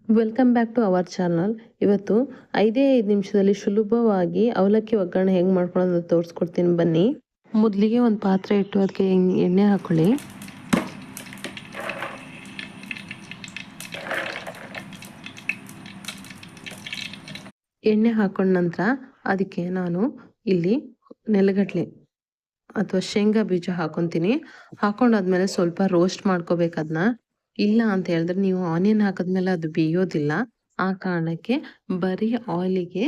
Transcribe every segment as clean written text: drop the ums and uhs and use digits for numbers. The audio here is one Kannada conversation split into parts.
Welcome back to our channel. ಇವತ್ತು 5 ನಿಮಿಷದಲ್ಲಿ ಸುಲಭವಾಗಿ ಅವಲಕ್ಕಿ ಒಗ್ಗರಣೆ ಹೆಂಗೆ ಮಾಡ್ಕೊಳ್ಳೋದು ತೋರಿಸ್ಕೊಡ್ತೀನಿ ಬನ್ನಿ. ಮೊದಲಿಗೆ ಒಂದು ಪಾತ್ರೆ ಇಟ್ಟು ಅದಕ್ಕೆ ಎಣ್ಣೆ ಹಾಕೊಳ್ಳಿ. ಎಣ್ಣೆ ಹಾಕೊಂಡ ನಂತರ ಅದಕ್ಕೆ ನಾನು ಇಲ್ಲಿ ನೆಲಗಡಲೆ ಅಥವಾ ಶೇಂಗಾ ಬೀಜ ಹಾಕೊತೀನಿ. ಹಾಕೊಂಡಾದ್ಮೇಲೆ ಸ್ವಲ್ಪ ರೋಸ್ಟ್ ಮಾಡ್ಕೋಬೇಕು ಅದನ್ನ. ಇಲ್ಲ ಅಂತ ಹೇಳಿದ್ರೆ ನೀವು ಆನಿಯನ್ ಹಾಕಿದ್ಮೇಲೆ ಅದು ಬೇಯೋದಿಲ್ಲ. ಆ ಕಾರಣಕ್ಕೆ ಬರೀ ಆಯಿಲಿಗೆ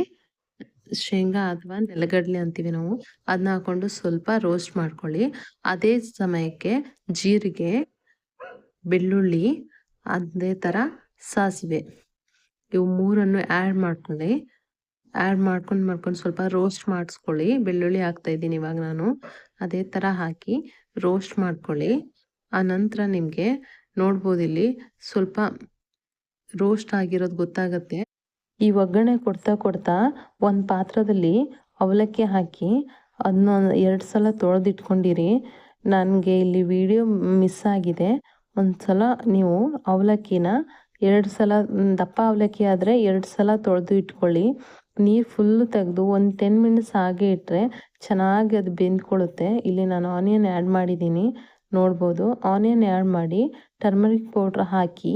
ಶೇಂಗಾ ಅಥವಾ ನೆಲಗಡಲೆ ಅಂತೀವಿ ನಾವು, ಅದನ್ನ ಹಾಕೊಂಡು ಸ್ವಲ್ಪ ರೋಸ್ಟ್ ಮಾಡ್ಕೊಳ್ಳಿ. ಅದೇ ಸಮಯಕ್ಕೆ ಜೀರಿಗೆ, ಬೆಳ್ಳುಳ್ಳಿ, ಅದೇ ಥರ ಸಾಸಿವೆ, ಇವು ಮೂರನ್ನು ಆ್ಯಡ್ ಮಾಡ್ಕೊಳ್ಳಿ. ಆ್ಯಡ್ ಮಾಡ್ಕೊಂಡು ಸ್ವಲ್ಪ ರೋಸ್ಟ್ ಮಾಡಿಸ್ಕೊಳ್ಳಿ. ಬೆಳ್ಳುಳ್ಳಿ ಹಾಕ್ತಾಯಿದ್ದೀನಿ ಇವಾಗ ನಾನು. ಅದೇ ಥರ ಹಾಕಿ ರೋಸ್ಟ್ ಮಾಡ್ಕೊಳ್ಳಿ. ಆ ನಂತರ ನಿಮಗೆ ನೋಡ್ಬೋದು ಇಲ್ಲಿ ಸ್ವಲ್ಪ ರೋಸ್ಟ್ ಆಗಿರೋದು ಗೊತ್ತಾಗುತ್ತೆ. ಈ ಒಗ್ಗರಣೆ ಕೊಡ್ತಾ ಒಂದು ಪಾತ್ರದಲ್ಲಿ ಅವಲಕ್ಕಿ ಹಾಕಿ ಅದನ್ನ 2 ಸಲ ತೊಳೆದಿಟ್ಕೊಂಡಿರಿ. ನನಗೆ ಇಲ್ಲಿ ವಿಡಿಯೋ ಮಿಸ್ ಆಗಿದೆ. ಒಂದು ಸಲ ನೀವು ಅವಲಕ್ಕಿನ 2 ಸಲ, ದಪ್ಪ ಅವಲಕ್ಕಿ ಆದರೆ 2 ಸಲ ತೊಳೆದು ಇಟ್ಕೊಳ್ಳಿ. ನೀರು ಫುಲ್ಲು ತೆಗೆದು ಒಂದು 10 ಮಿನಿಟ್ಸ್ ಹಾಗೆ ಇಟ್ಟರೆ ಚೆನ್ನಾಗಿ ಅದು ಬೆಂದ್ಕೊಳ್ಳುತ್ತೆ. ಇಲ್ಲಿ ನಾನು ಆನಿಯನ್ ಆ್ಯಡ್ ಮಾಡಿದ್ದೀನಿ, ನೋಡ್ಬೋದು. ಆನಿಯನ್ ಆ್ಯಡ್ ಮಾಡಿ ಟರ್ಮರಿಕ್ ಪೌಡ್ರ್ ಹಾಕಿ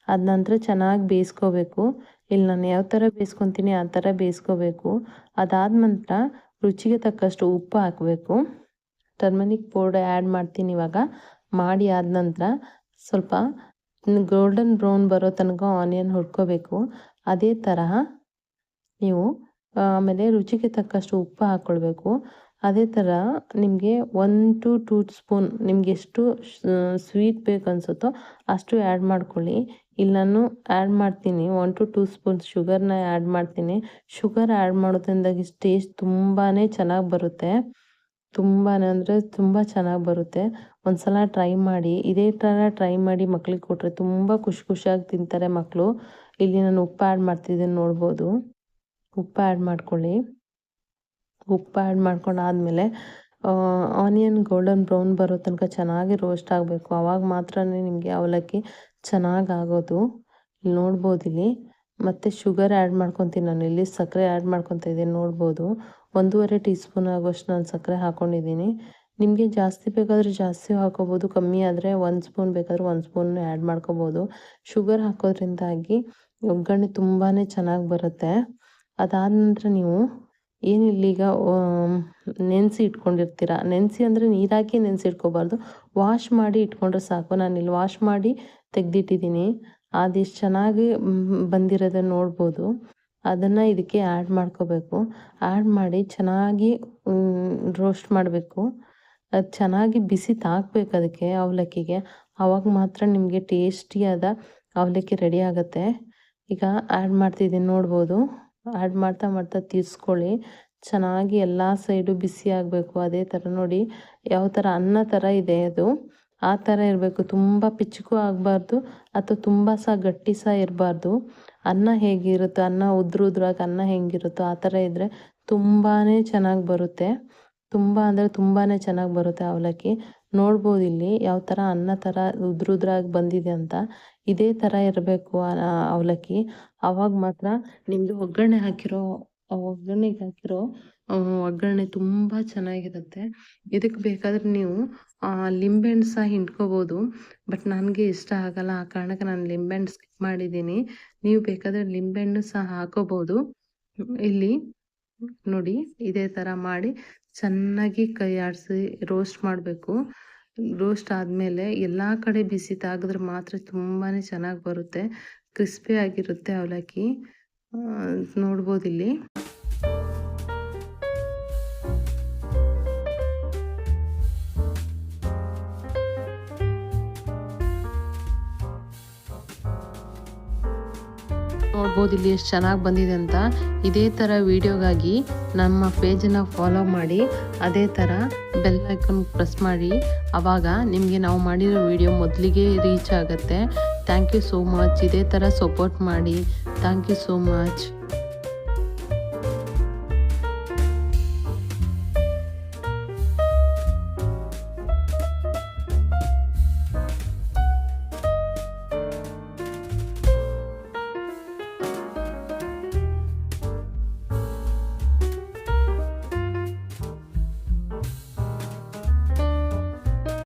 ಅದ ನಂತರ ಚೆನ್ನಾಗಿ ಬೇಯಿಸ್ಕೋಬೇಕು. ಇಲ್ಲಿ ನಾನು ಯಾವ ಥರ ಬೇಯಿಸ್ಕೊತೀನಿ ಆ ಥರ ಬೇಯಿಸ್ಕೋಬೇಕು. ಅದಾದ ನಂತರ ರುಚಿಗೆ ತಕ್ಕಷ್ಟು ಉಪ್ಪು ಹಾಕಬೇಕು. ಟರ್ಮರಿಕ್ ಪೌಡರ್ ಆ್ಯಡ್ ಮಾಡ್ತೀನಿ ಇವಾಗ. ಮಾಡಿ ಆದ ನಂತರ ಸ್ವಲ್ಪ ಗೋಲ್ಡನ್ ಬ್ರೌನ್ ಬರೋ ತನಕ ಆನಿಯನ್ ಹುರ್ಕೋಬೇಕು. ಅದೇ ತರಹ ನೀವು ಆಮೇಲೆ ರುಚಿಗೆ ತಕ್ಕಷ್ಟು ಉಪ್ಪು ಹಾಕ್ಕೊಳ್ಬೇಕು. ಅದೇ ಥರ ನಿಮಗೆ 1 to 2 ಸ್ಪೂನ್ ನಿಮ್ಗೆ ಎಷ್ಟು ಸ್ವೀಟ್ ಬೇಕು ಅನಿಸುತ್ತೋ ಅಷ್ಟು ಆ್ಯಡ್ ಮಾಡ್ಕೊಳ್ಳಿ. ಇಲ್ಲಿ ನಾನು ಆ್ಯಡ್ ಮಾಡ್ತೀನಿ 1 to 2 ಸ್ಪೂನ್ ಶುಗರ್ನ ಆ್ಯಡ್ ಮಾಡ್ತೀನಿ. ಶುಗರ್ ಆ್ಯಡ್ ಮಾಡೋದ್ರಿಂದ ಟೇಸ್ಟ್ ತುಂಬಾ ಚೆನ್ನಾಗಿ ಬರುತ್ತೆ. ತುಂಬಾ ಅಂದರೆ ತುಂಬ ಚೆನ್ನಾಗಿ ಬರುತ್ತೆ. ಒಂದು ಸಲ ಟ್ರೈ ಮಾಡಿ. ಇದೇ ಥರ ಟ್ರೈ ಮಾಡಿ ಮಕ್ಳಿಗೆ ಕೊಟ್ಟರೆ ತುಂಬ ಖುಷಿಯಾಗಿ ತಿಂತಾರೆ ಮಕ್ಕಳು. ಇಲ್ಲಿ ನಾನು ಉಪ್ಪು ಆ್ಯಡ್ ಮಾಡ್ತಿದ್ದೀನಿ, ನೋಡ್ಬೋದು. ಉಪ್ಪು ಆ್ಯಡ್ ಮಾಡ್ಕೊಳ್ಳಿ. ಉಪ್ಪು ಆ್ಯಡ್ ಮಾಡ್ಕೊಂಡಾದಮೇಲೆ ಆನಿಯನ್ ಗೋಲ್ಡನ್ ಬ್ರೌನ್ ಬರೋ ತನಕ ಚೆನ್ನಾಗಿ ರೋಸ್ಟ್ ಆಗಬೇಕು. ಆವಾಗ ಮಾತ್ರ ನಿಮಗೆ ಅವಲಕ್ಕಿ ಚೆನ್ನಾಗಿ ಆಗೋದು. ಇಲ್ಲಿ ನೋಡ್ಬೋದು. ಇಲ್ಲಿ ಮತ್ತು ಶುಗರ್ ಆ್ಯಡ್ ಮಾಡ್ಕೊತೀನಿ ನಾನು. ಇಲ್ಲಿ ಸಕ್ಕರೆ ಆ್ಯಡ್ ಮಾಡ್ಕೊತಾ ಇದ್ದೀನಿ, ನೋಡ್ಬೋದು. 1.5 ಟೀ ಸ್ಪೂನ್ ಆಗೋಷ್ಟು ನಾನು ಸಕ್ಕರೆ ಹಾಕ್ಕೊಂಡಿದ್ದೀನಿ. ನಿಮಗೆ ಜಾಸ್ತಿ ಬೇಕಾದರೆ ಜಾಸ್ತಿ ಹಾಕೋಬೋದು, ಕಮ್ಮಿ ಆದರೆ 1 ಸ್ಪೂನ್ ಬೇಕಾದರೆ 1 ಸ್ಪೂನ್ ಆ್ಯಡ್ ಮಾಡ್ಕೋಬೋದು. ಶುಗರ್ ಹಾಕೋದ್ರಿಂದಾಗಿ ಒಗ್ಗರಣೆ ತುಂಬಾ ಚೆನ್ನಾಗಿ ಬರುತ್ತೆ. ಅದಾದ ನಂತರ ನೀವು ಏನಿಲ್ಲೀಗ ನೆನೆಸಿ ಇಟ್ಕೊಂಡಿರ್ತೀರ. ನೆನೆಸಿ ಅಂದರೆ ನೀರಾಕಿ ನೆನೆಸಿ ಇಟ್ಕೋಬಾರ್ದು, ವಾಶ್ ಮಾಡಿ ಇಟ್ಕೊಂಡ್ರೆ ಸಾಕು. ನಾನಿಲ್ಲಿ ವಾಶ್ ಮಾಡಿ ತೆಗೆದಿಟ್ಟಿದ್ದೀನಿ. ಅದೆಷ್ಟು ಚೆನ್ನಾಗಿ ಬಂದಿರೋದನ್ನು ನೋಡ್ಬೋದು. ಅದನ್ನು ಇದಕ್ಕೆ ಆ್ಯಡ್ ಮಾಡ್ಕೋಬೇಕು. ಆ್ಯಡ್ ಮಾಡಿ ಚೆನ್ನಾಗಿ ರೋಸ್ಟ್ ಮಾಡಬೇಕು. ಅದು ಚೆನ್ನಾಗಿ ಬಿಸಿ ತಾಕಬೇಕು ಅದಕ್ಕೆ, ಅವಲಕ್ಕಿಗೆ. ಆವಾಗ ಮಾತ್ರ ನಿಮಗೆ ಟೇಸ್ಟಿಯಾದ ಅವಲಕ್ಕಿ ರೆಡಿ ಆಗುತ್ತೆ. ಈಗ ಆ್ಯಡ್ ಮಾಡ್ತಿದ್ದೀನಿ, ನೋಡ್ಬೋದು. ಆ್ಯಡ್ ಮಾಡ್ತಾ ತೀರಿಸ್ಕೊಳ್ಳಿ. ಚೆನ್ನಾಗಿ ಎಲ್ಲ ಸೈಡು ಬಿಸಿ ಆಗಬೇಕು. ಅದೇ ಥರ ನೋಡಿ, ಯಾವ ಥರ ಅನ್ನ ಥರ ಇದೆ ಅದು, ಆ ಥರ ಇರಬೇಕು. ತುಂಬ ಪಿಚ್ಚಗೂ ಆಗಬಾರ್ದು ಅಥವಾ ತುಂಬ ಗಟ್ಟಿ ಇರಬಾರ್ದು. ಅನ್ನ ಹೇಗಿರುತ್ತೋ, ಅನ್ನ ಉದ್ರಾಗಿ ಅನ್ನ ಹೆಂಗಿರುತ್ತೋ ಆ ಥರ ಇದ್ದರೆ ತುಂಬಾ ಚೆನ್ನಾಗಿ ಬರುತ್ತೆ. ತುಂಬ ಅಂದರೆ ತುಂಬಾ ಚೆನ್ನಾಗಿ ಬರುತ್ತೆ ಅವಲಕ್ಕಿ. ನೋಡ್ಬೋದು ಇಲ್ಲಿ ಯಾವ ಥರ ಅನ್ನ ಥರ ಉದ್ರಾಗಿ ಬಂದಿದೆ ಅಂತ. ಇದೇ ಥರ ಇರಬೇಕು ಅವಲಕ್ಕಿ. ಆವಾಗ ಮಾತ್ರ ನಿಮ್ಮದು ಒಗ್ಗರಣೆಗೆ ಹಾಕಿರೋ ಒಗ್ಗರಣೆ ತುಂಬ ಚೆನ್ನಾಗಿರುತ್ತೆ. ಇದಕ್ಕೆ ಬೇಕಾದರೆ ನೀವು ಲಿಂಬೆಹಣ್ಣು ಸಹ ಹಿಂಡ್ಕೋಬೋದು. ಬಟ್ ನನಗೆ ಇಷ್ಟ ಆಗಲ್ಲ, ಆ ಕಾರಣಕ್ಕೆ ನಾನು ಲಿಂಬೆಹಣ್ಣು ಸ್ಕಿಪ್ ಮಾಡಿದ್ದೀನಿ. ನೀವು ಬೇಕಾದರೆ ಲಿಂಬೆಹಣ್ಣು ಸಹ ಹಾಕೋಬೋದು. ಇಲ್ಲಿ ನೋಡಿ, ಇದೇ ಥರ ಮಾಡಿ ಚೆನ್ನಾಗಿ ಕೈ ಆಡಿಸಿ ರೋಸ್ಟ್ ಮಾಡಬೇಕು. ರೋಸ್ಟ್ ಆದಮೇಲೆ ಎಲ್ಲ ಕಡೆ ಬಿಸಿ ತಾಗಿದ್ರೆ ಮಾತ್ರ ತುಂಬಾ ಚೆನ್ನಾಗಿ ಬರುತ್ತೆ. ಕ್ರಿಸ್ಪಿ ಆಗಿರುತ್ತೆ ಅವಲಕ್ಕಿ, ನೋಡ್ಬೋದು. ಇಲ್ಲಿ ನೋಡ್ಬೋದು ಇಲ್ಲಿ ಎಷ್ಟು ಚೆನ್ನಾಗಿ ಬಂದಿದೆ ಅಂತ. ಇದೇ ಥರ ವಿಡಿಯೋಗಾಗಿ ನಮ್ಮ ಪೇಜನ್ನು ಫಾಲೋ ಮಾಡಿ, ಅದೇ ಥರ ಬೆಲ್ ಐಕಾನ್ ಪ್ರೆಸ್ ಮಾಡಿ. ಆವಾಗ ನಿಮಗೆ ನಾವು ಮಾಡಿರೋ ವಿಡಿಯೋ ಮೊದಲಿಗೆ ರೀಚ್ ಆಗುತ್ತೆ. Thank you so much. ಇದೇ ಥರ ಸಪೋರ್ಟ್ ಮಾಡಿ. Thank you so much.